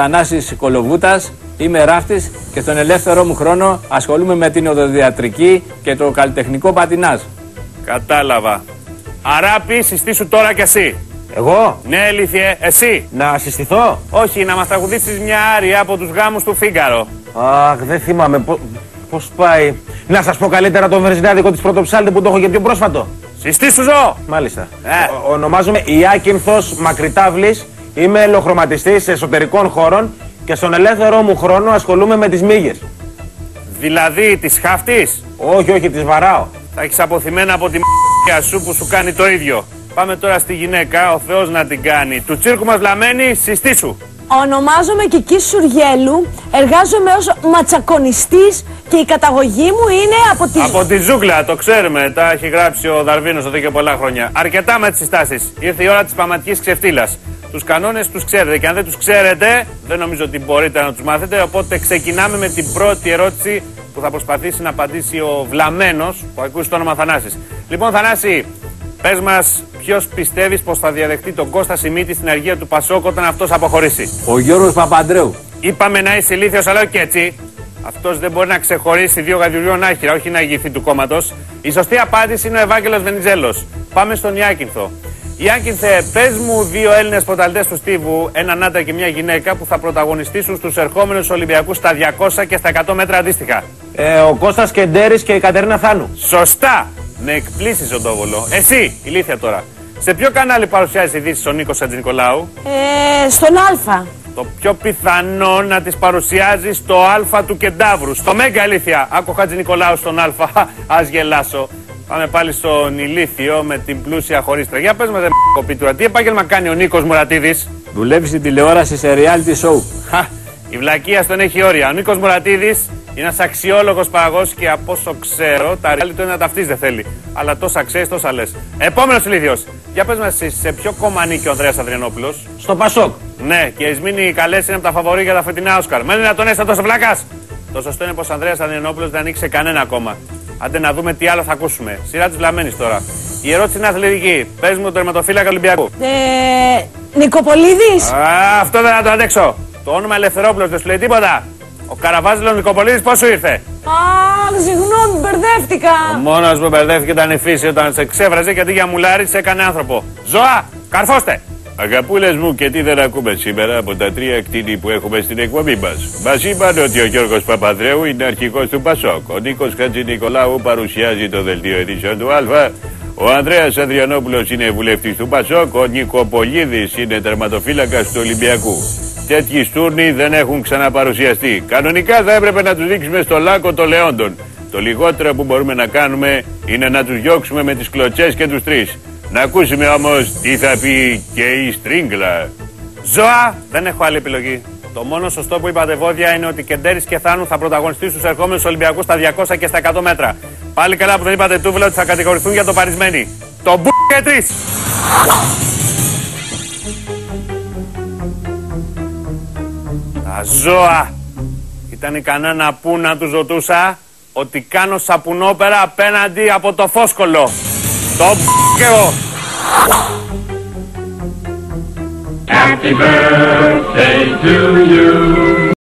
Θανάσης Κολοβούτας, είμαι ράφτης και στον ελεύθερό μου χρόνο ασχολούμαι με την οδοδιατρική και το καλλιτεχνικό πατινάζ. Κατάλαβα. Αράπη, συστήσου τώρα κι εσύ. Εγώ? Ναι, ηλίθιε, εσύ. Να συστηθώ? Όχι, να μας τραγουδήσεις μια άρια από τους γάμους του Φίγκαρο. Αχ, δεν θυμάμαι πώς πάει. Να σας πω καλύτερα το βερζινάδικο της Πρωτοψάλτη που το έχω και πιο πρόσφατο. Συστήσου ζω! Μάλιστα. Ονομάζομαι Ιάκυνθος Μακριτάβλης. Είμαι ελοχρωματιστής εσωτερικών χώρων και στον ελεύθερό μου χρόνο ασχολούμαι με τις μύγες. Δηλαδή τις χάφτεις? Όχι, όχι, τις βαράω. Θα έχεις αποθυμένα από τη μ***ια σου που σου κάνει το ίδιο. Πάμε τώρα στη γυναίκα, ο Θεός να την κάνει. Του τσίρκου μας βλαμμένη, συστήσου. Ονομάζομαι Κική Σουργέλου, εργάζομαι ως ματσακονιστής και η καταγωγή μου είναι από τη... Από τη ζούγκλα, το ξέρουμε, τα έχει γράψει ο Δαρβίνος εδώ και πολλά χρόνια. Αρκετά με τις συστάσεις. Ήρθε η ώρα της πραγματικής ξεφτύλας. Τους κανόνες τους ξέρετε και αν δεν τους ξέρετε, δεν νομίζω ότι μπορείτε να τους μάθετε. Οπότε ξεκινάμε με την πρώτη ερώτηση που θα προσπαθήσει να απαντήσει ο βλαμμένος που ακούσει το όνομα Θανάσης. Λοιπόν, Θανάση, πες μας ποιος πιστεύεις πως θα διαδεχτεί τον Κώστα Σιμίτη στην αργία του Πασόκ όταν αυτός αποχωρήσει? Ο Γιώργος Παπαντρέου. Είπαμε να είσαι ηλίθιος, αλλά όχι έτσι. Αυτός δεν μπορεί να ξεχωρίσει δύο γαδιουριών άχυρα, όχι να ηγηθεί του κόμματος. Η σωστή απάντηση είναι ο Ευάγγελος Βενιζέλος. Πάμε στον Ιάκυνθο. Ιάκυνθε, πες μου δύο Έλληνες πρωταθλητές του στίβου, έναν άντρα και μια γυναίκα που θα πρωταγωνιστήσουν στους ερχόμενους Ολυμπιακούς στα 200 και στα 100 μέτρα αντίστοιχα. Ο Κώστας Κεντέρης και η Κατερίνα Θάνου. Σωστά! Με εκπλήσεις, Ζωντόβολο. Εσύ, ηλίθεια τώρα. Σε ποιο κανάλι παρουσιάζει ειδήσεις ο Νίκος Χατζηνικολάου? Στον Α. Το πιο πιθανό να τις παρουσιάζει στο Α του Κεντάβρου. Στο Μέγκα, ηλίθεια. Άκου Χατζηνικολάου στον Α. Ας γελάσω. Πάμε πάλι στον ηλίθιο με την πλούσια χωρίστρα. Για πες μας, κοπίτουρα, τι επάγγελμα κάνει ο Νίκος Μουρατίδης? Δουλεύει στην τηλεόραση σε reality show. Η βλακεία στον έχει όρια. Ο Νίκος Μουρατίδης είναι ένας αξιόλογος παραγωγός και από όσο ξέρω, τα reality είναι να ταυτίζει δεν θέλει. Αλλά τόσα ξέρεις, τόσα λες. Επόμενος ηλίθιος. Για πες μας εσύ, σε ποιο κόμμα ανήκει ο Ανδρέας Ανδριανόπουλος? Στο Πασόκ. Ναι, και η Ισμήνη Καλές είναι από τα φαβορί για τα φετινά Όσκαρ. Μένει να τον έστω τόσο βλάκας. Το σωστό είναι πως ο Ανδρέας Ανδριανόπουλος δεν ανήκει σε κανένα κόμμα. Άντε να δούμε τι άλλο θα ακούσουμε. Σειρά της βλαμμένης τώρα. Η ερώτηση είναι αθλητική. Πες μου το τερματοφύλακα Ολυμπιακού. Νικοπολίδης. Αυτό δεν θα το αντέξω. Το όνομα Ελευθερόπουλος δεν σου λέει τίποτα? Ο Καραβάζηλος Νικοπολίδης πώς σου ήρθε? Συγγνώμη, μπερδεύτηκα. Ο μόνος που μπερδεύτηκε ήταν η φύση όταν σε ξέφραζε και αντί για μουλάρι σε έκανε άνθρωπο. Ζώα, καρφώστε! Αγαπούλες μου, και τι δεν ακούμε σήμερα από τα τρία κτίνη που έχουμε στην εκπομπή μας. Μας είπαν ότι ο Γιώργος Παπανδρέου είναι αρχηγός του Πασόκ. Ο Νίκος Χατζηνικολάου παρουσιάζει το δελτίο ειδήσεων του Α. Ο Ανδρέας Ανδριανόπουλος είναι βουλευτής του Πασόκ. Ο Νικοπολίδης είναι τερματοφύλακας του Ολυμπιακού. Τέτοιοι στούρνοι δεν έχουν ξαναπαρουσιαστεί. Κανονικά θα έπρεπε να τους δείξουμε στο λάκκο των Λεόντων. Το λιγότερο που μπορούμε να κάνουμε είναι να τους διώξουμε με τις κλωτσές και τους τρεις. Να ακούσουμε όμως τι θα πει και η Στρίγκλα. Ζώα, δεν έχω άλλη επιλογή. Το μόνο σωστό που είπατε βόδια είναι ότι Κεντέρης και Θάνου θα πρωταγωνιστούν στους ερχόμενους Ολυμπιακούς στα 200 και στα 100 μέτρα. Πάλι καλά που δεν είπατε τούβλα ότι θα κατηγορηθούν για το παρισμένοι. Το μπου και τρεις! Τα ζώα! Ήταν ικανά να πούν να τους ρωτούσα ότι κάνω σαπουνόπερα απέναντι από το φόσκολο. Το μπου και εγώ! Happy birthday to you.